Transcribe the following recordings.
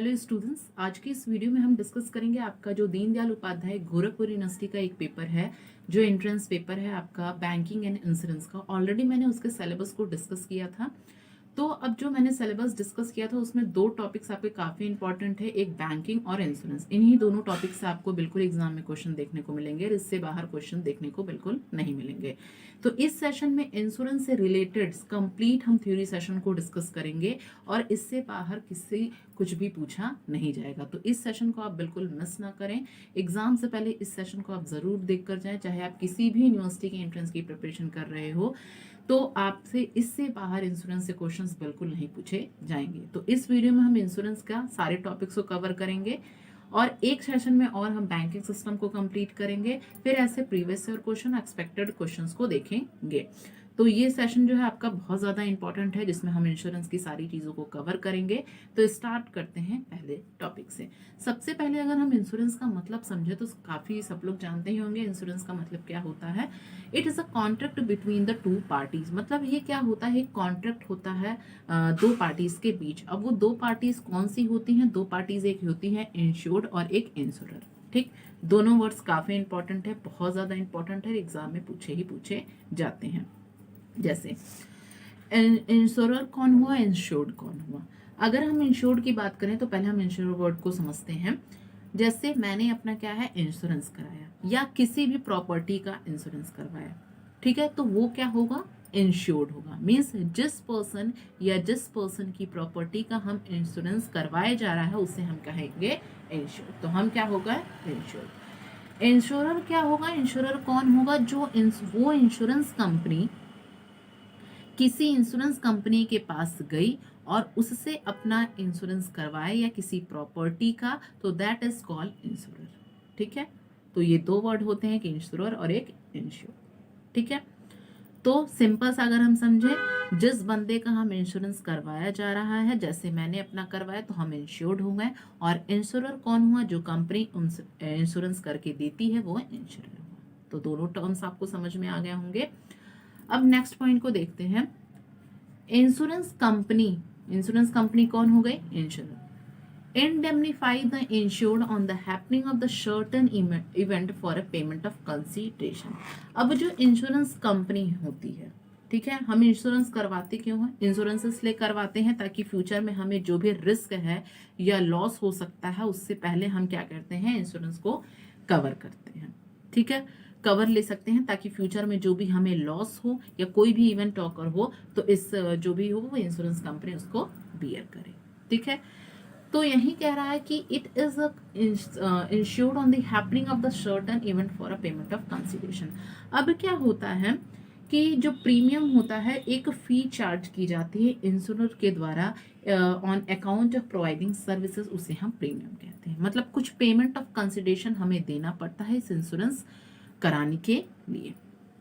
Hello students, आज की इस वीडियो में हम डिस्कस करेंगे आपका जो दीनदयाल उपाध्याय गोरखपुर यूनिवर्सिटी का एक पेपर है, जो एंट्रेंस पेपर है आपका बैंकिंग एंड इंश्योरेंस का। ऑलरेडी मैंने उसके सिलेबस को डिस्कस किया था। तो अब जो मैंने सिलेबस डिस्कस किया था उसमें दो टॉपिक्स आपके काफी इंपॉर्टेंट है, एक बैंकिंग और इंश्योरेंस। इन्हीं दोनों टॉपिक से आपको बिल्कुल एग्जाम में क्वेश्चन देखने को मिलेंगे और इससे बाहर क्वेश्चन देखने को बिल्कुल नहीं मिलेंगे। तो इस सेशन में इंश्योरेंस से रिलेटेड कंप्लीट हम थ्योरी सेशन को डिस्कस करेंगे और इससे बाहर किसी कुछ भी पूछा नहीं जाएगा। तो इस सेशन को आप बिल्कुल मिस ना करें। एग्जाम से पहले इस सेशन को आप जरूर देख कर जाएं, चाहे आप किसी भी यूनिवर्सिटी के एंट्रेंस की प्रिपरेशन कर रहे हो, तो आपसे इससे बाहर इंश्योरेंस से क्वेश्चंस बिल्कुल नहीं पूछे जाएंगे। तो इस वीडियो में हम इंश्योरेंस का सारे टॉपिक्स को कवर करेंगे और एक सेशन में और हम बैंकिंग सिस्टम को कंप्लीट करेंगे, फिर ऐसे previous year question, expected questions को देखेंगे। तो ये सेशन जो है आपका बहुत ज़्यादा इंपॉर्टेंट है, जिसमें हम इंश्योरेंस की सारी चीज़ों को कवर करेंगे। तो स्टार्ट करते हैं पहले टॉपिक से। सबसे पहले अगर हम इंश्योरेंस का मतलब समझे तो काफ़ी सब लोग जानते ही होंगे इंश्योरेंस का मतलब क्या होता है। It is a contract between the two parties. मतलब ये क्या होता है, कॉन्ट्रैक्ट होता है दो पार्टीज के बीच। अब वो दो पार्टीज कौन सी होती हैं? दो पार्टीज एक होती हैं इंश्योर्ड और एक इंश्योरर। ठीक, दोनों वर्ड्स काफ़ी इंपॉर्टेंट है, बहुत ज़्यादा इंपॉर्टेंट है, एग्जाम में पूछे जाते हैं। जैसे इंश्योरर कौन हुआ, इंश्योर्ड कौन हुआ। अगर हम इंश्योर्ड की बात करें तो पहले हम इंश्योर वर्ड को समझते हैं। जैसे मैंने अपना क्या है, इंश्योरेंस कराया या किसी भी प्रॉपर्टी का इंश्योरेंस करवाया, ठीक है, तो वो क्या होगा, इंश्योर्ड होगा। मीन्स जिस पर्सन या जिस पर्सन की प्रॉपर्टी का हम इंश्योरेंस करवाया जा रहा है उसे हम कहेंगे इंश्योर्ड। तो हम क्या होगा, इंश्योर्ड। इंश्योरर क्या होगा, इंश्योरर कौन होगा, जो वो इंश्योरेंस कंपनी किसी इंश्योरेंस कंपनी के पास गई और उससे अपना इंश्योरेंस करवाए या किसी प्रॉपर्टी का, तो दैट इज कॉल्ड इंश्योरर। ठीक है, तो ये दो वर्ड होते हैं कि इंश्योरर और एक इंश्योर। ठीक है, तो सिंपल सा अगर हम समझे, जिस बंदे का हम इंश्योरेंस करवाया जा रहा है, जैसे मैंने अपना करवाया तो हम इंश्योर्ड हो गए, और इंश्योरर कौन हुआ, जो कंपनी इंश्योरेंस करके देती है वो इंश्योरर हुआ। तो दोनों टर्म्स आपको समझ में आ गए होंगे। अब नेक्स्ट पॉइंट को देखते हैं। इंश्योरेंस कंपनी कौन हो गई, insurer. Indemnify the insured on the happening of the certain event for a payment of consideration. अब जो इंश्योरेंस कंपनी होती है, ठीक है, हम इंश्योरेंस करवाते क्यों हैं, इंश्योरेंस इसलिए करवाते हैं ताकि फ्यूचर में हमें जो भी रिस्क है या लॉस हो सकता है उससे पहले हम क्या करते हैं, इंश्योरेंस को कवर करते हैं। ठीक है, कवर ले सकते हैं ताकि फ्यूचर में जो भी हमें लॉस हो या कोई भी इवेंट ऑकर हो तो इस जो भी हो वो इंश्योरेंस कंपनी उसको बियर करे। ठीक है, तो यही कह रहा है कि it is insured on the happening of the certain event for a payment of consideration. अब क्या होता है कि जो प्रीमियम होता है, एक फी चार्ज की जाती है इंश्योरर के द्वारा on account of providing services, उसे हम प्रीमियम कहते हैं। मतलब कुछ पेमेंट ऑफ कंसिडरेशन हमें देना पड़ता है इस इंश्योरेंस कराने के लिए।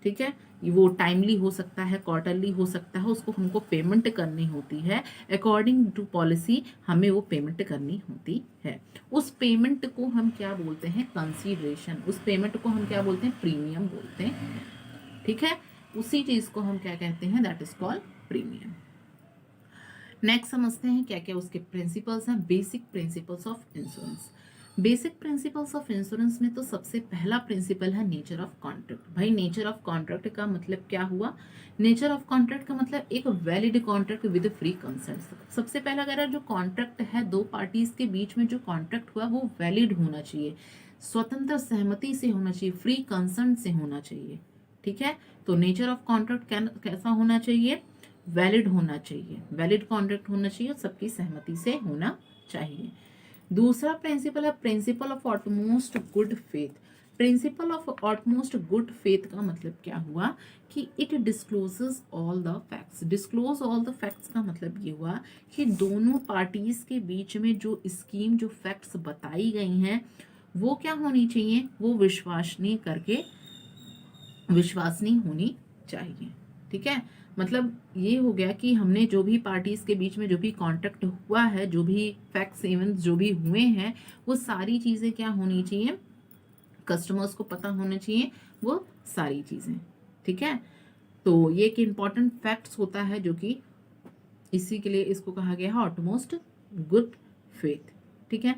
ठीक है, वो टाइमली हो सकता है, क्वार्टरली हो सकता है, उसको हमको पेमेंट करनी होती है। अकॉर्डिंग टू पॉलिसी हमें वो पेमेंट करनी होती है। उस पेमेंट को हम क्या बोलते हैं, कंसीडरेशन। उस पेमेंट को हम क्या बोलते हैं, प्रीमियम बोलते हैं। ठीक है, उसी चीज को हम क्या कहते हैं, that is called premium. Next समझते हैं क्या क्या उसके प्रिंसिपल्स हैं, basic principles of insurance. Basic principles of insurance में तो सबसे पहला प्रिंसिपल है नेचर ऑफ कॉन्ट्रैक्ट। भाई नेचर ऑफ कॉन्ट्रैक्ट का मतलब क्या हुआ, नेचर ऑफ कॉन्ट्रैक्ट का मतलब एक valid contract with free consent. सबसे पहला अगर जो कॉन्ट्रैक्ट है, दो पार्टीज के बीच में जो कॉन्ट्रैक्ट हुआ वो वैलिड होना चाहिए, स्वतंत्र सहमति से होना चाहिए, फ्री कंसेंट से होना चाहिए। ठीक है, तो नेचर ऑफ कॉन्ट्रैक्ट कैसा होना चाहिए, वैलिड होना चाहिए, वैलिड कॉन्ट्रैक्ट होना चाहिए, सबकी सहमति से होना चाहिए। दूसरा प्रिंसिपल है principle of utmost good faith. Principle of utmost good faith का मतलब क्या हुआ कि it discloses all the facts. Disclose all the facts का मतलब ये हुआ कि दोनों पार्टीज के बीच में जो स्कीम, जो फैक्ट्स बताई गई हैं वो क्या होनी चाहिए, वो विश्वसनीय होनी चाहिए। ठीक है, मतलब ये हो गया कि हमने जो भी पार्टीज के बीच में जो भी कॉन्ट्रैक्ट हुआ है, जो भी फैक्ट्स इवेंट्स जो भी हुए हैं, वो सारी चीजें क्या होनी चाहिए, कस्टमर्स को पता होना चाहिए वो सारी चीजें। ठीक है, तो ये एक इम्पॉर्टेंट फैक्ट्स होता है जो कि इसी के लिए इसको कहा गया है ऑटमोस्ट गुड फेथ। ठीक है,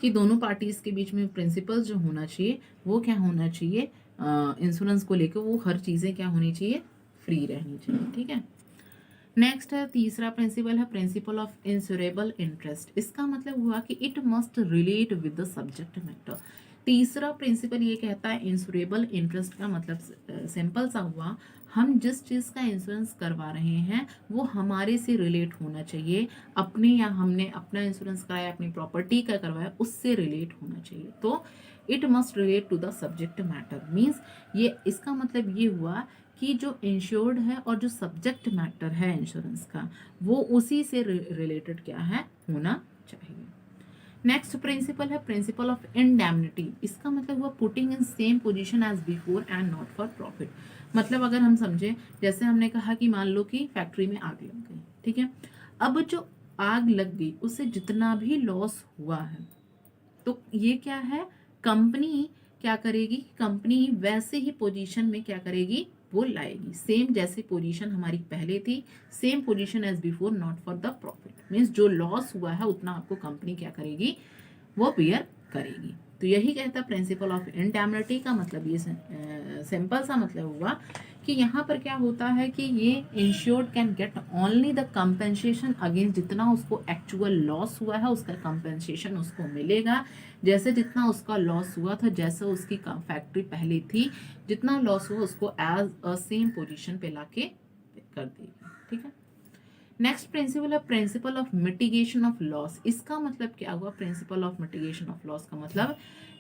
कि दोनों पार्टीज के बीच में प्रिंसिपल जो होना चाहिए वो क्या होना चाहिए, इंश्योरेंस को लेकर वो हर चीज़ें क्या होनी चाहिए, फ्री रहनी चाहिए। ठीक है, नेक्स्ट है तीसरा प्रिंसिपल है प्रिंसिपल ऑफ इंश्योरेबल इंटरेस्ट। इसका मतलब हुआ कि it must relate with the subject matter. तीसरा प्रिंसिपल ये कहता है इंश्योरेबल इंटरेस्ट का मतलब सिंपल सा हुआ, हम जिस चीज़ का इंश्योरेंस करवा रहे हैं वो हमारे से रिलेट होना चाहिए, अपने या हमने अपना इंश्योरेंस कराया, अपनी प्रॉपर्टी का करवाया, उससे रिलेट होना चाहिए। तो it must relate to the subject matter means ये इसका मतलब ये हुआ कि जो इंश्योर्ड है और जो सब्जेक्ट मैटर है इंश्योरेंस का वो उसी से रिलेटेड क्या है, होना चाहिए। नेक्स्ट प्रिंसिपल है प्रिंसिपल ऑफ इंडेमनिटी। इसका मतलब हुआ putting in same position as before and not for profit. मतलब अगर हम समझे, जैसे हमने कहा कि मान लो कि फैक्ट्री में आग लग गई, ठीक है, अब जो आग लग गई उससे जितना भी लॉस हुआ है तो ये क्या है, कंपनी क्या करेगी, कंपनी वैसे ही पोजीशन में क्या करेगी, वो लाएगी, सेम जैसे पोजीशन हमारी पहले थी, same position as before not for the profit. Means जो लॉस हुआ है उतना आपको कंपनी क्या करेगी, वो बियर करेगी। तो यही कहता प्रिंसिपल ऑफ इंडेमनिटी का मतलब ये सिंपल सा मतलब हुआ कि यहाँ पर क्या होता है कि ये insured can get only the compensation against जितना उसको एक्चुअल लॉस हुआ है उसका कंपेंसेशन उसको मिलेगा, जैसे जितना उसका लॉस हुआ था, जैसे उसकी फैक्ट्री पहले थी, जितना लॉस हुआ उसको एज अ सेम पोजीशन पे लाके कर देगी। ठीक है, नेक्स्ट प्रिंसिपल है principle of mitigation of loss. इसका मतलब क्या हुआ, principle of mitigation of loss का मतलब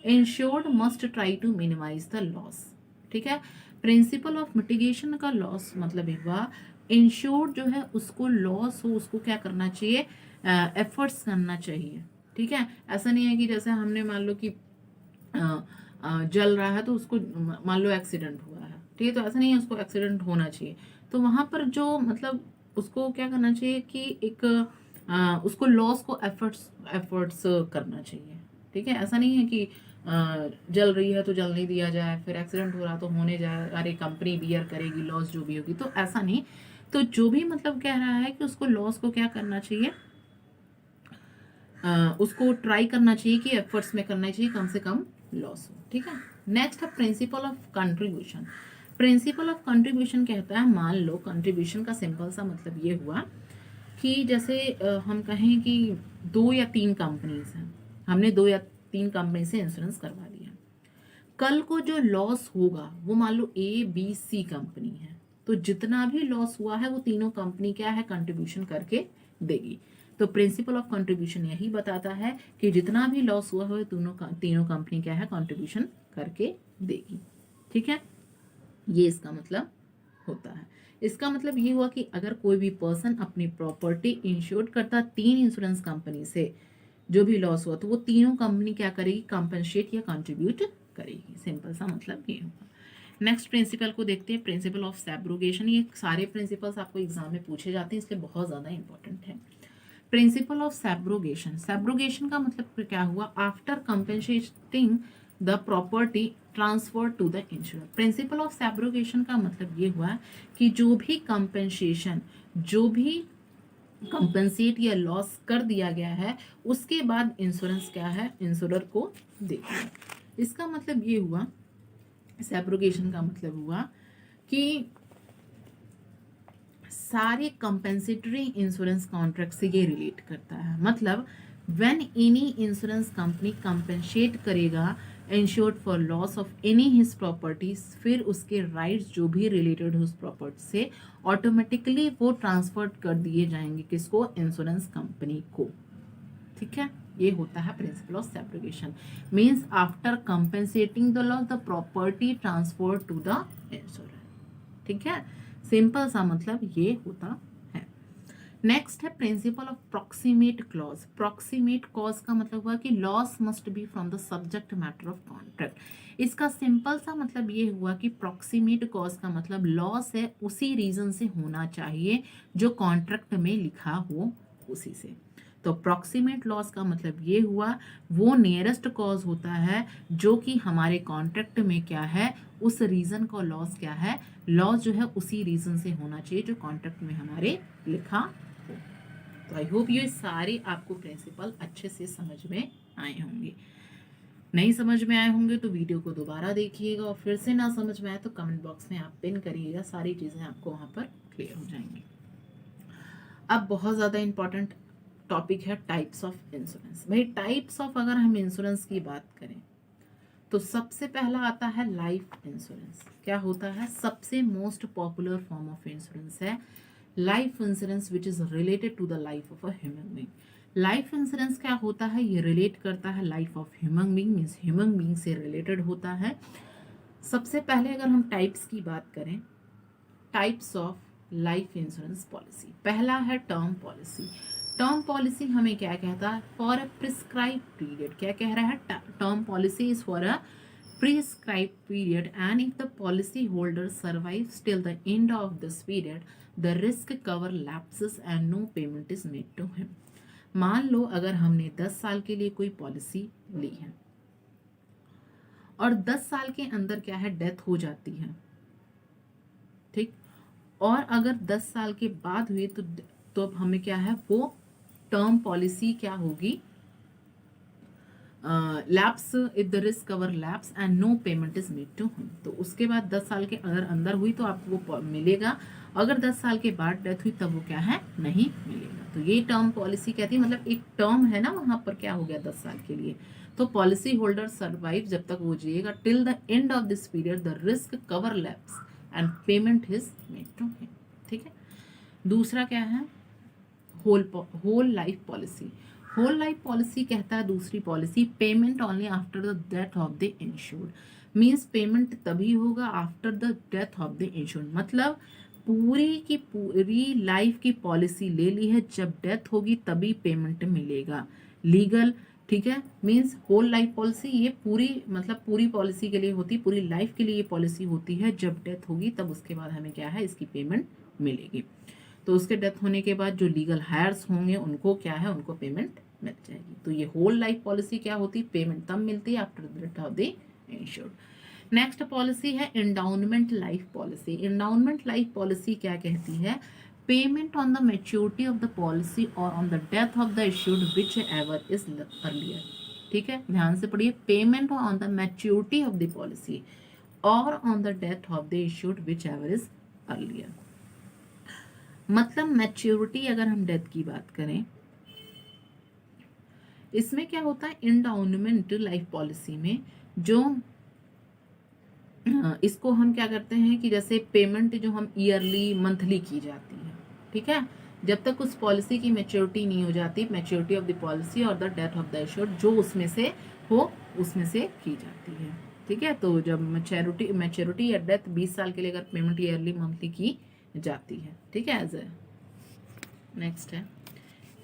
insured must try to minimise the loss. ठीक है, प्रिंसिपल ऑफ मिटिगेशन का लॉस मतलब हुआ इंश्योर्ड जो है उसको लॉस हो उसको क्या करना चाहिए, एफर्ट्स करना चाहिए। ठीक है, ऐसा नहीं है कि जैसे हमने मान लो कि जल रहा है तो उसको मान लो एक्सीडेंट हुआ है, ठीक है, तो ऐसा नहीं है उसको एक्सीडेंट होना चाहिए, तो वहां पर जो मतलब उसको क्या करना चाहिए कि एक उसको लॉस को एफर्ट्स करना चाहिए। ठीक है, ऐसा नहीं है कि जल रही है तो जल नहीं दिया जाए, फिर एक्सीडेंट हो रहा तो होने जाए, अरे कंपनी बियर करेगी लॉस जो भी होगी, तो ऐसा नहीं। तो जो भी मतलब कह रहा है कि उसको लॉस को क्या करना चाहिए, उसको ट्राई करना चाहिए कि एफर्ट्स में करना चाहिए कम से कम लॉस हो। ठीक है, नेक्स्ट है principle of contribution. Principle of contribution कहता है, मान लो कंट्रीब्यूशन का सिंपल सा मतलब ये हुआ कि जैसे हम कहें कि 2 या 3 कंपनीज हैं, हमने 2 या 3 कंपनी से इंश्योरेंस करवा लिया, कल को जो लॉस होगा वो मान लो ABC कंपनी है, तो जितना भी लॉस हुआ है वो तीनों कंपनी क्या है, कंट्रीब्यूशन करके देगी। तो प्रिंसिपल ऑफ कंट्रीब्यूशन यही बताता है कि जितना भी लॉस हुआ है तीनों कंपनी क्या है, कंट्रीब्यूशन करके देगी। ठीक है, ये इसका मतलब होता है। इसका मतलब ये हुआ कि अगर कोई भी पर्सन अपनी प्रॉपर्टी इंश्योर्ड करता 3 इंश्योरेंस कंपनी से, जो भी लॉस हुआ तो वो तीनों कंपनी क्या करेगी, कंपनसेट या कंट्रीब्यूट करेगी। सिंपल सा मतलब ये होगा। नेक्स्ट प्रिंसिपल को देखते हैं, प्रिंसिपल ऑफ सैब्रोगेशन। ये सारे प्रिंसिपल्स आपको एग्जाम में पूछे जाते हैं इसलिए बहुत ज़्यादा इंपॉर्टेंट है। प्रिंसिपल ऑफ सैब्रोगेशन, सैब्रोगेशन का मतलब क्या हुआ, after compensating the property transfer to the insure. Principle of subrogation का मतलब ये हुआ कि जो भी कंपेंसेशन, जो भी कंपेंसेट या लॉस कर दिया गया है उसके बाद इंश्योरेंस क्या है, इंश्योरर को देगा। इसका मतलब ये हुआ, सैब्रोगेशन का मतलब हुआ कि सारे कंपेंसेटरी इंश्योरेंस कॉन्ट्रैक्ट से ये रिलेट करता है। मतलब when any insurance company compensate करेगा insured for loss of any his properties, फिर उसके राइट्स जो भी रिलेटेड उस प्रॉपर्टी से ऑटोमेटिकली वो ट्रांसफर कर दिए जाएंगे किसको, इंश्योरेंस कंपनी को। ठीक है, ये होता है principle of subrogation. Means after compensating the loss the property transfer to the insurer. ठीक है, सिंपल सा मतलब ये होता है। नेक्स्ट है principle of proximate clause. Proximate clause का मतलब हुआ कि loss must be from the subject matter of contract. इसका सिंपल सा मतलब ये हुआ कि प्रॉक्सिमेट क्लॉज का मतलब लॉस है उसी रीजन से होना चाहिए जो कॉन्ट्रैक्ट में लिखा हो उसी से। तो प्रॉक्सिमेट लॉस का मतलब ये हुआ वो नियरेस्ट कॉज होता है जो कि हमारे कॉन्ट्रैक्ट में क्या है, उस रीजन का लॉस क्या है, लॉस जो है उसी रीजन से होना चाहिए जो कॉन्ट्रैक्ट में हमारे लिखा हो। तो आई होप ये सारे आपको प्रिंसिपल अच्छे से समझ में आए होंगे। नहीं समझ में आए होंगे तो वीडियो को दोबारा देखिएगा, और फिर से ना समझ में आए तो कमेंट बॉक्स में आप पिन करिएगा, सारी चीज़ें आपको वहाँ पर क्लियर हो जाएंगी। अब बहुत ज़्यादा इंपॉर्टेंट टॉपिक है टाइप्स ऑफ इंश्योरेंस। भाई टाइप्स ऑफ अगर हम इंश्योरेंस की बात करें तो सबसे पहला आता है लाइफ इंश्योरेंस। क्या होता है? सबसे most popular form of insurance है life insurance which is related to the life of a human being. Life insurance क्या होता है? ये रिलेट करता है life of human being, means human being से रिलेटेड होता है। सबसे पहले अगर हम टाइप्स की बात करें, types of life insurance policy, पहला है टर्म पॉलिसी। टर्म पॉलिसी हमें क्या कहता है? For a prescribe period. क्या कह रहा है? Term policy is for a prescribed period, and if the policy holder survives till the end of this period, the risk cover lapses and no payment is made to him. मान लो अगर हमने 10 साल के लिए कोई पॉलिसी ली है और 10 साल के अंदर क्या है, डेथ हो जाती है, ठीक, और अगर 10 साल के बाद हुई तो अब हमें क्या है, वो टर्म पॉलिसी क्या होगी, lapse if the risk cover lapse and no payment is made to him. तो उसके बाद 10 साल के अगर अंदर हुई तो आपको वो मिलेगा, अगर 10 साल के बाद डेथ हुई तब वो क्या है, नहीं मिलेगा। तो ये टर्म पॉलिसी कहती है, मतलब एक टर्म है ना, वहां पर क्या हो गया 10 साल के लिए, तो पॉलिसी होल्डर सर्वाइव जब तक वो जिएगा, till the end of this period the risk cover lapse and payment is made to him. ठीक है। दूसरा क्या है, whole life policy. Whole life policy कहता है दूसरी policy, payment only after the death of the insured. Means payment तभी होगा after the death of the insured, मतलब पूरी की पूरी लाइफ की पॉलिसी ले ली है, जब डेथ होगी तभी पेमेंट मिलेगा, लीगल। ठीक है, मीन्स होल लाइफ पॉलिसी ये पूरी, मतलब पूरी पॉलिसी के लिए होती, पूरी लाइफ के लिए ये पॉलिसी होती है, जब डेथ होगी तब उसके बाद हमें क्या है, इसकी पेमेंट मिलेगी। तो उसके डेथ होने के बाद जो लीगल हायर्स होंगे उनको क्या है, उनको पेमेंट मिल जाएगी। तो ये होल लाइफ पॉलिसी क्या होती, पेमेंट तब मिलती है after the death of the insured. Next policy है endowment life policy. Endowment life policy क्या कहती है, payment on the maturity of the policy और on the death of the insured whichever is earlier. ठीक है, ध्यान से पढ़िए, payment on the maturity of the policy और on the death of the insured whichever is earlier. मतलब maturity अगर हम डेथ की बात करें, इसमें क्या होता है, एंडाउनमेंट लाइफ पॉलिसी में जो इसको हम क्या करते हैं कि जैसे पेमेंट जो हम ईयरली मंथली की जाती है, ठीक है, जब तक उस पॉलिसी की मैच्योरिटी नहीं हो जाती, मैच्योरिटी ऑफ द पॉलिसी और द डेथ ऑफ द इश्योर्ड जो उसमें से हो उसमें से की जाती है। ठीक है, तो जब मैच्योरिटी या डेथ 20 साल के लिए अगर पेमेंट ईयरली मंथली की जाती है, ठीक है, एज ए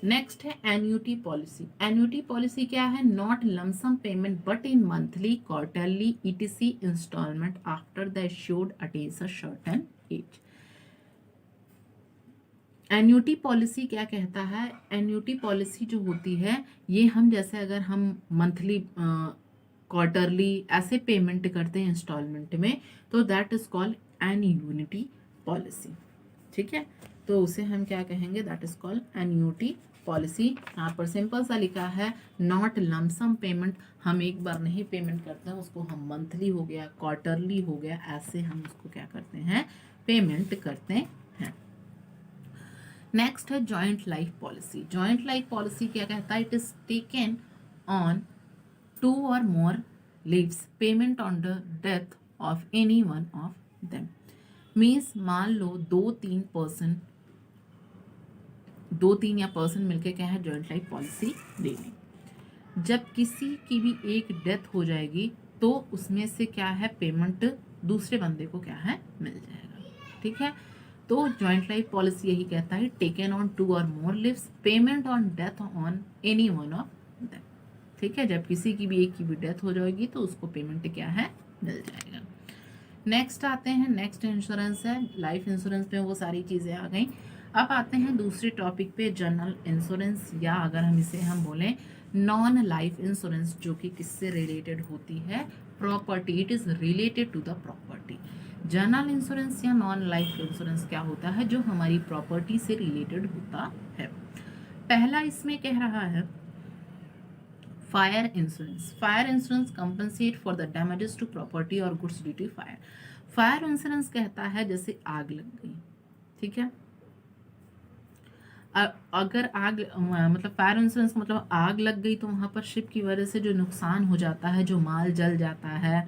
नेक्स्ट है एन्युटी पॉलिसी। एन्युटी पॉलिसी क्या है, not lump sum payment but in monthly, quarterly, ETC installment after the insured attains a certain age. Annuity policy क्या कहता है, एन्युटी पॉलिसी जो होती है ये हम जैसे अगर हम मंथली, क्वार्टरली ऐसे पेमेंट करते हैं इंस्टॉलमेंट में, तो that is called annuity policy. ठीक है, तो उसे हम क्या कहेंगे, that is called annuity policy. यहाँ पर सिंपल सा लिखा है, नॉट लमसम पेमेंट, हम एक बार नहीं पेमेंट करते हैं उसको, हम मंथली हो गया, क्वार्टरली हो गया, ऐसे हम उसको क्या करते हैं, पेमेंट करते हैं। नेक्स्ट है joint life policy. Joint life policy क्या कहता है, it is taken on 2 or more lives, payment on the death of any one of them। Means मान लो 2-3 या पर्सन मिलके क्या है, जॉइंट लाइफ पॉलिसी ले लें। जब किसी की भी एक डेथ हो जाएगी तो उसमें से क्या है, पेमेंट दूसरे बंदे को क्या है, मिल जाएगा। ठीक है, तो जॉइंट लाइफ पॉलिसी यही कहता है, taken on 2 or more lives, payment on death on any one of them. ठीक है, जब किसी की भी एक की भी डेथ हो जाएगी तो उसको पेमेंट क्या है, मिल जाएगा। नेक्स्ट आते हैं, नेक्स्ट इंश्योरेंस है लाइफ इंश्योरेंस में, वो सारी चीज़ें आ गई। अब आते हैं दूसरे टॉपिक पे, जनरल इंश्योरेंस, या अगर हम इसे हम बोलें नॉन लाइफ इंश्योरेंस, जो कि किससे रिलेटेड होती है, property, it is related to the property. General insurance या नॉन लाइफ इंश्योरेंस क्या होता है, जो हमारी प्रॉपर्टी से रिलेटेड होता है। पहला इसमें कह रहा है fire insurance. Fire insurance compensate for the damages to property और goods due to fire. Fire insurance कहता है जैसे आग लग गई, ठीक है, अगर आग मतलब फायर इंश्योरेंस मतलब आग लग गई तो वहाँ पर शिप की वजह से जो नुकसान हो जाता है, जो माल जल जाता है,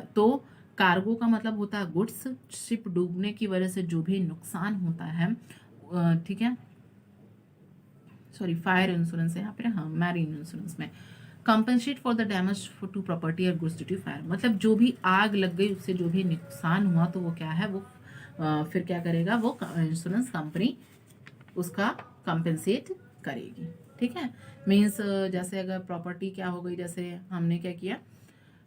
तो कार्गो का मतलब होता है गुड्स, शिप डूबने की वजह से जो भी नुकसान होता है, ठीक है, सॉरी फायर इंश्योरेंस है यहाँ पे, हाँ मैरीन इंश्योरेंस में compensate for the damage to property और गुड्स ड्यू टू फायर, मतलब जो भी आग लग गई उससे जो भी नुकसान हुआ तो वो क्या है, वो फिर क्या करेगा, वो इंश्योरेंस कंपनी उसका कंपनसेट करेगी, ठीक है। मीन्स जैसे अगर प्रॉपर्टी क्या हो गई, जैसे हमने क्या किया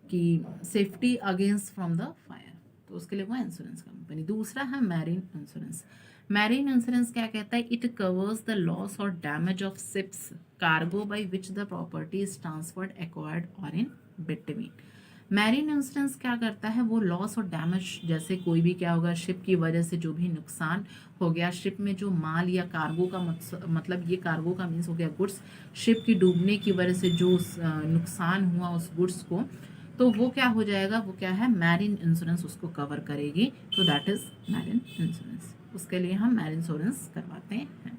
कि safety against from the fire, तो उसके लिए वो इंश्योरेंस कंपनी। दूसरा है मैरीन इंश्योरेंस। मैरीन इंश्योरेंस क्या कहता है, इट कवर्स द लॉस और damage of ships cargo by which the property is transferred, acquired और इन बिटवीन। मैरीन इंश्योरेंस क्या करता है, वो लॉस और डैमेज, जैसे कोई भी क्या होगा, शिप की वजह से जो भी नुकसान हो गया, शिप में जो माल या कार्गो का मतलब ये कार्गो का मीन्स हो गया गुड्स, शिप की डूबने की वजह से जो नुकसान हुआ उस गुड्स को, तो वो क्या हो जाएगा, वो क्या है, मैरीन इंश्योरेंस उसको कवर करेगी, तो दैट इज मैरीन इंश्योरेंस। उसके लिए हम मैरीन इंश्योरेंस करवाते हैं।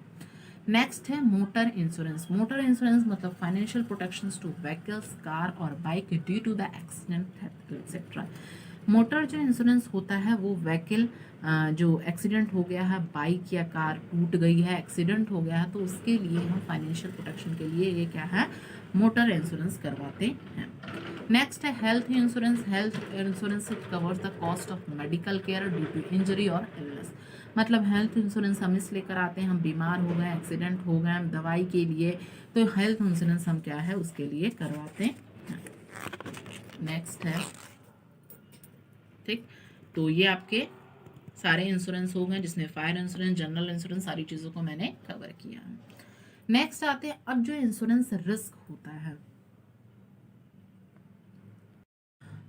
नेक्स्ट है मोटर इंश्योरेंस। मोटर इंश्योरेंस मतलब financial protections to vehicles, car और bike due to the accident, theft etcetera. Motor जो इंश्योरेंस होता है वो व्हीकल जो एक्सीडेंट हो गया है, बाइक या कार टूट गई है, एक्सीडेंट हो गया है, तो उसके लिए हम फाइनेंशियल प्रोटेक्शन के लिए ये क्या है, मोटर इंश्योरेंस करवाते हैं। नेक्स्ट है health insurance. Health insurance covers the cost of medical care due to injury और इलनेस। मतलब हेल्थ इंश्योरेंस हम इस लेकर आते हैं, हम बीमार हो गए, एक्सीडेंट हो गए, हम दवाई के लिए, तो हेल्थ इंश्योरेंस हम क्या है उसके लिए करवाते हैं। नेक्स्ट है, ठीक, तो ये आपके सारे इंश्योरेंस हो गए जिसमें फायर इंश्योरेंस, जनरल इंश्योरेंस, सारी चीज़ों को मैंने कवर किया है। नेक्स्ट आते हैं अब जो इंश्योरेंस रिस्क होता है,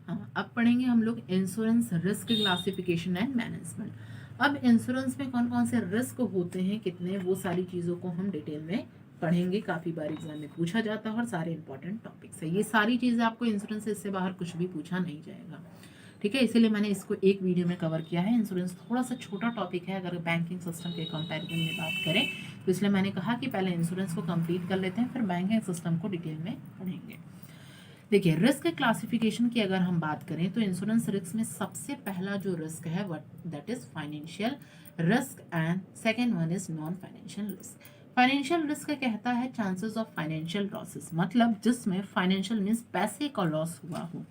हाँ अब पढ़ेंगे हम लोग insurance risk classification and management. अब इंश्योरेंस में कौन कौन से रिस्क होते हैं, कितने, वो सारी चीज़ों को हम डिटेल में पढ़ेंगे। काफ़ी बार एग्जाम में पूछा जाता है और सारे इंपॉर्टेंट टॉपिक्स है, ये सारी चीज़ें आपको इंश्योरेंस से इससे बाहर कुछ भी पूछा नहीं जाएगा, ठीक है, इसीलिए मैंने इसको एक वीडियो में कवर किया है। इंश्योरेंस थोड़ा सा छोटा टॉपिक है अगर बैंकिंग सिस्टम के कंपैरिजन में बात करें, तो इसलिए मैंने कहा कि पहले इंश्योरेंस को कंप्लीट कर लेते हैं, फिर बैंकिंग सिस्टम को डिटेल में पढ़ेंगे। देखिए रिस्क क्लासिफिकेशन की अगर हम बात करें तो इंश्योरेंस रिस्क में सबसे पहला जो रिस्क है that is financial risk and second one is non financial risk. Financial risk कहता है चांसेस ऑफ फाइनेंशियल लॉसेस, मतलब जिसमें फाइनेंशियल मीन्स पैसे का लॉस हुआ हो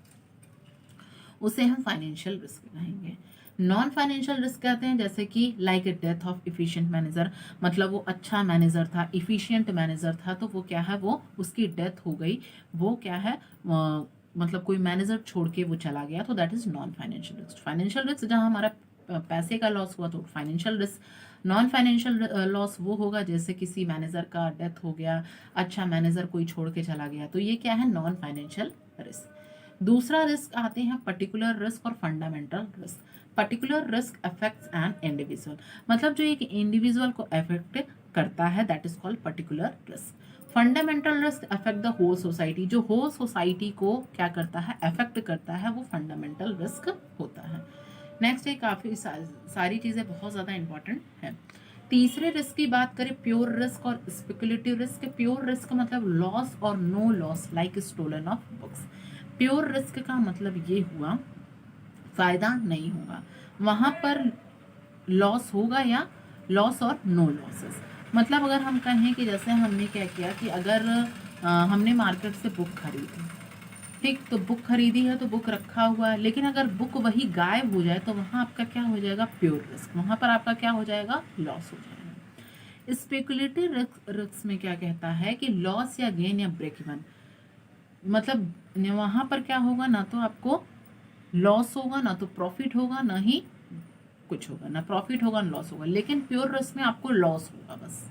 उसे हम फाइनेंशियल रिस्क कहेंगे। नॉन फाइनेंशियल रिस्क कहते हैं जैसे कि like a death of efficient manager, मतलब वो अच्छा मैनेजर था, इफिशिएंट मैनेजर था, तो वो क्या है, वो उसकी डेथ हो गई, वो क्या है, मतलब कोई मैनेजर छोड़ के वो चला गया, तो that is non financial risk. Financial risk जहाँ हमारा पैसे का लॉस हुआ तो financial risk. Non financial loss वो होगा जैसे किसी मैनेजर का डेथ हो गया, अच्छा मैनेजर कोई छोड़ के चला गया, तो ये क्या है, नॉन फाइनेंशियल रिस्क। दूसरा रिस्क आते हैं पर्टिकुलर रिस्क और fundamental risk. Particular risk affects an individual, मतलब जो एक इंडिविजुअल को अफेक्ट करता है that is called particular risk. Fundamental risk affect the whole society, जो होल सोसाइटी को क्या करता है, अफेक्ट करता है, वो फंडामेंटल रिस्क होता है। नेक्स्ट ये काफ़ी सारी चीज़ें बहुत ज़्यादा इंपॉर्टेंट है। तीसरे रिस्क की बात करें प्योर रिस्क और स्पेकुलेटिव रिस्क। प्योर रिस्क मतलब लॉस और no loss like stolen of books. Pure risk का मतलब ये हुआ फायदा नहीं होगा, वहां पर लॉस होगा या लॉस और नो लॉसेस। मतलब अगर हम कहें कि जैसे हमने क्या किया कि अगर हमने मार्केट से बुक खरीदी, ठीक, तो बुक खरीदी है तो बुक रखा हुआ है, लेकिन अगर बुक वही गायब हो जाए तो वहाँ आपका क्या हो जाएगा, प्योर रिस्क, वहाँ पर आपका क्या हो जाएगा, लॉस हो जाएगा। स्पेकुलेटिव रिस्क में क्या कहता है कि लॉस या गेन या ब्रेक इवन, मतलब वहाँ पर क्या होगा, ना तो आपको लॉस होगा, ना तो प्रॉफिट होगा, ना ही कुछ होगा, ना प्रॉफिट होगा ना लॉस होगा, लेकिन प्योर रिस्क में आपको लॉस होगा बस,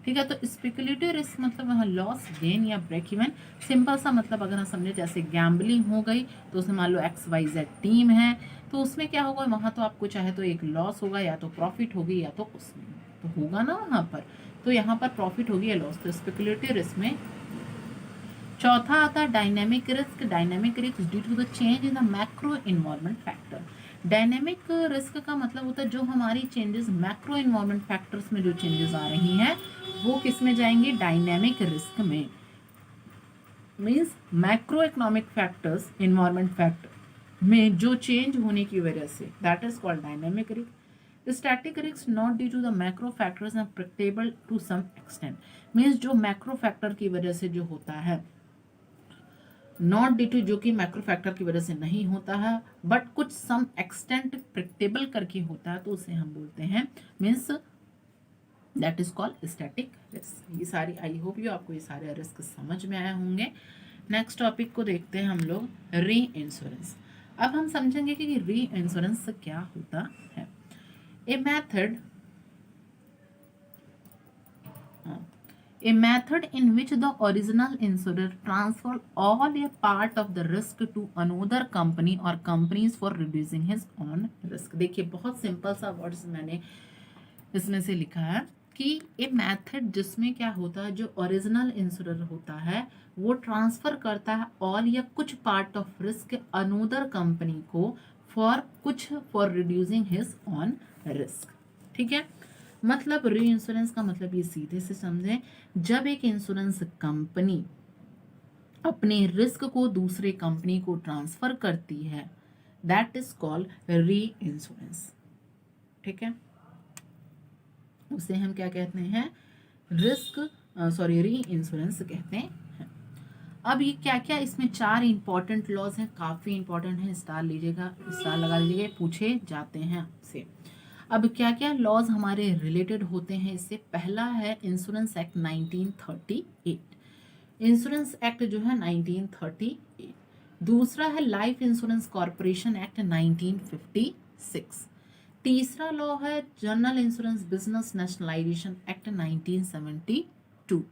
ठीक है। तो स्पेकुलेटिव रिस्क मतलब वहाँ लॉस, गेन या ब्रेक इवन। सिंपल सा मतलब अगर हम समझे जैसे गैम्बलिंग हो गई, तो उसमें मान लो XYZ टीम है, तो उसमें क्या होगा, वहाँ तो आपको चाहे तो एक लॉस होगा या तो प्रॉफिट होगी या तो उसमें तो होगा ना वहाँ पर, तो यहाँ पर प्रॉफिट हो गया लॉस। तो स्पेकुलेटिव रिस्क में चौथा आता है dynamic risk. Dynamic risk due to the change in the macro environment factor. Dynamic risk का मतलब होता है जो हमारी चेंजेस मैक्रो इन्वायरमेंट फैक्टर्स में जो चेंजेस आ रही हैं वो किस में जाएंगे, डायनेमिक रिस्क में। Means macro economic factors environment factor में जो चेंज होने की वजह से, that is called dynamic risk. Static risk not due to the macro factors and predictable to some extent. Means जो मैक्रो फैक्टर की वजह से जो होता है, नॉट ड्यू टू, जो कि मैक्रो फैक्टर की वजह से नहीं होता है बट कुछ सम एक्सटेंट प्रेडिक्टेबल करके होता है, तो उसे हम बोलते हैं means that is called static risk. ये सारी, आई होप यू आपको ये सारे रिस्क समझ में आए होंगे। नेक्स्ट टॉपिक को देखते हैं हम लोग, री इंश्योरेंस। अब हम समझेंगे कि री इंश्योरेंस क्या होता है। ए method in which the original insurer transfer all a part of the risk to another company or companies for reducing his own risk। देखिए बहुत सिंपल सा वर्ड्स मैंने इसमें से लिखा है कि ए मेथड जिसमें क्या होता है, जो ओरिजिनल इंश्योरर होता है वो ट्रांसफर करता है ऑल या कुछ part of risk another company को for reducing his own risk. ठीक है, मतलब री इंश्योरेंस का मतलब ये सीधे से समझें, जब एक इंश्योरेंस कंपनी अपने रिस्क को दूसरे कंपनी को ट्रांसफर करती है, दैट इज कॉल्ड री इंश्योरेंस। ठीक है, उसे हम क्या कहते हैं, री इंश्योरेंस कहते हैं। अब ये क्या क्या, इसमें 4 इंपॉर्टेंट लॉज हैं, काफी इंपॉर्टेंट है, स्टार लीजिएगा, स्टार लगा लीजिएगा, पूछे जाते हैं आपसे। अब क्या क्या लॉज हमारे रिलेटेड होते हैं इससे, पहला है इंश्योरेंस एक्ट 1938, इंश्योरेंस एक्ट जो है 1938। दूसरा है लाइफ इंश्योरेंस कॉर्पोरेशन एक्ट 1956। तीसरा लॉ है general insurance business nationalization act 1972।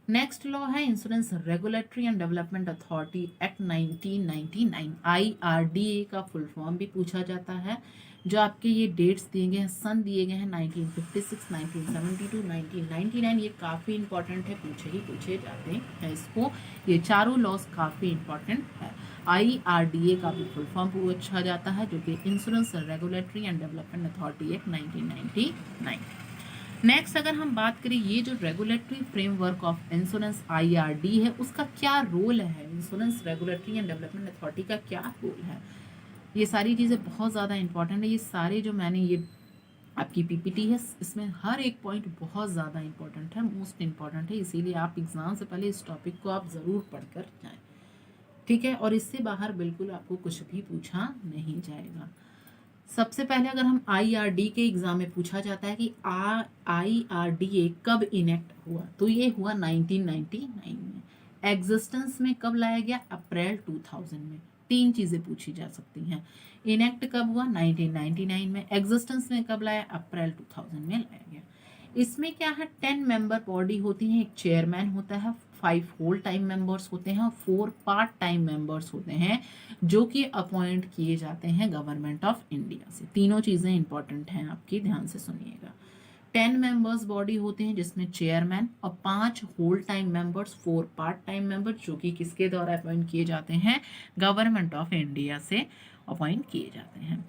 Next law है insurance regulatory and development authority act 1999। IRDA का फुल फॉर्म भी पूछा जाता है। जो आपके ये डेट्स दिए गए हैं, सन दिए गए हैं 1956, 1972, 1999, ये काफ़ी इंपॉर्टेंट है, पूछे जाते हैं इसको। ये चारों लॉज काफ़ी इंपॉर्टेंट है। IRDA का भी फुल फॉर्म पूछा जाता है, जो कि insurance regulatory and development authority act 1999। Next अगर हम बात करें, ये जो regulatory framework of insurance IRD है, उसका क्या रोल है, insurance regulatory and development authority का क्या रोल है, ये सारी चीज़ें बहुत ज़्यादा इंपॉर्टेंट है। ये सारे जो मैंने ये आपकी PPT है, इसमें हर एक पॉइंट बहुत ज़्यादा इंपॉर्टेंट है, मोस्ट इंपॉर्टेंट है, इसीलिए आप एग्ज़ाम से पहले इस टॉपिक को आप ज़रूर पढ़कर जाएं। ठीक है, और इससे बाहर बिल्कुल आपको कुछ भी पूछा नहीं जाएगा। सबसे पहले अगर हम IRD के एग्जाम में पूछा जाता है कि IRDA कब इनेक्ट हुआ, तो ये हुआ 1999 में। एग्जिस्टेंस में कब लाया गया, अप्रैल 2000 में। 3 चीज़ें पूछी जा सकती हैं, इनेक्ट कब हुआ 1999 में, एग्जिस्टेंस में कब लाया, अप्रैल 2000 में लाया गया। इसमें क्या है, 10 मेंबर बॉडी होती है, एक चेयरमैन होता है, 5 होल टाइम मेंबर्स होते हैं और 4 पार्ट टाइम मेंबर्स होते हैं, जो कि अपॉइंट किए जाते हैं गवर्नमेंट ऑफ इंडिया से। तीनों चीज़ें इंपॉर्टेंट हैं आपकी, ध्यान से सुनिएगा। 10 मेंबर्स बॉडी होते हैं जिसमें चेयरमैन और 5 whole time members, 4 part time members, जो कि किसके द्वारा अपॉइंट किए जाते हैं, गवर्नमेंट ऑफ इंडिया से अपॉइंट किए जाते हैं।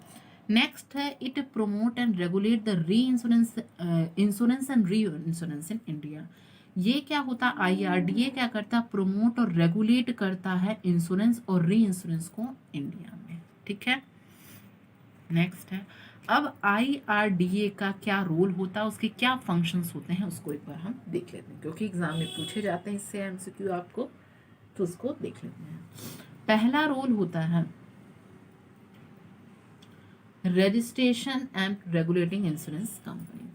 नेक्स्ट है, it promote and regulate the reinsurance and reinsurance in India. ये क्या होता है, IRDA क्या करता है, प्रोमोट और रेगुलेट करता है इंश्योरेंस और री इंश्योरेंस को इंडिया में। ठीक है, नेक्स्ट है, अब IRDA का क्या रोल होता है, उसके क्या फंक्शंस होते हैं, उसको एक बार हम देख लेते हैं, क्योंकि एग्जाम में पूछे जाते हैं इससे MCQ आपको, तो उसको देख लेते हैं। पहला रोल होता है registration and regulating insurance company.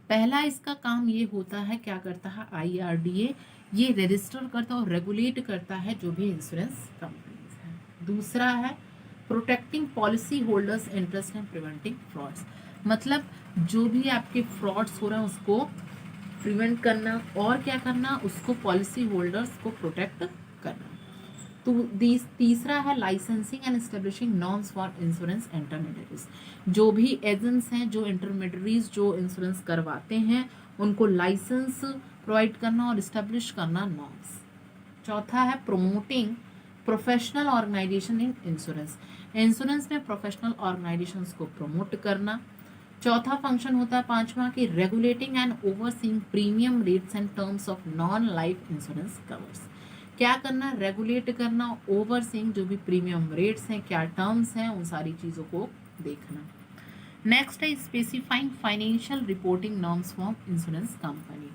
पहला इसका काम ये होता है, क्या करता है IRDA, ये रजिस्टर करता है और रेगुलेट करता है जो भी इंश्योरेंस कंपनीज हैं। दूसरा है protecting policy holders interest and preventing frauds, मतलब जो भी आपके फ्रॉड्स हो रहे हैं उसको प्रिवेंट करना और क्या करना, उसको पॉलिसी होल्डर्स को प्रोटेक्ट करना। तो तीसरा है licensing and establishing norms for insurance intermediaries. जो भी एजेंट्स हैं, जो इंटरमीडियरीज जो इंश्योरेंस करवाते हैं, उनको लाइसेंस प्रोवाइड करना और इस्टेब्लिश करना नॉर्म्स। चौथा है promoting professional organisation in insurance. Insurance में प्रोफेशनल ऑर्गेनाइजेशंस को प्रमोट करना। चौथा फंक्शन होता है पांचवा की regulating and overseeing premium rates and terms of non life insurance covers. क्या करना? रेगुलेट करना, ओवरसीइंग जो भी प्रीमियम रेट्स हैं, क्या टर्म्स हैं, उन सारी चीज़ों को देखना। नेक्स्ट है specifying financial reporting norms for insurance company.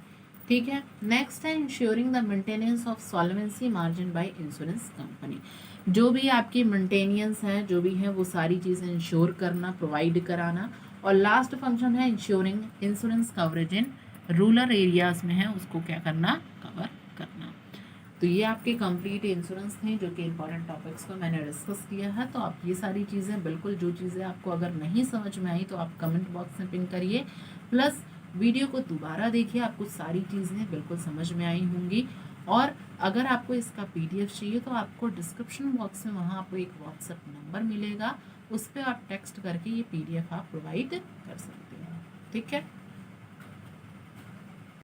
ठीक है। नेक्स्ट है ensuring the maintenance of solvency margin by insurance company. जो भी आपकी मेंटेनेंस है, जो भी है, वो सारी चीज़ें इंश्योर करना, प्रोवाइड कराना। और लास्ट फंक्शन है ensuring insurance coverage in rural areas में है, उसको क्या करना? कवर करना। तो ये आपके कंप्लीट इंश्योरेंस थे जो कि इंपॉर्टेंट टॉपिक्स को मैंने डिस्कस किया है। तो आप ये सारी चीज़ें बिल्कुल, जो चीज़ें आपको अगर नहीं समझ में आई तो आप कमेंट बॉक्स में पिन करिए, प्लस वीडियो को दोबारा देखिए, आपको सारी चीज़ें बिल्कुल समझ में आई होंगी। और अगर आपको इसका PDF चाहिए तो आपको डिस्क्रिप्शन बॉक्स में वहाँ आपको एक व्हाट्सएप नंबर मिलेगा, उस पर आप टेक्स्ट करके ये PDF आप प्रोवाइड कर सकते हैं। ठीक है।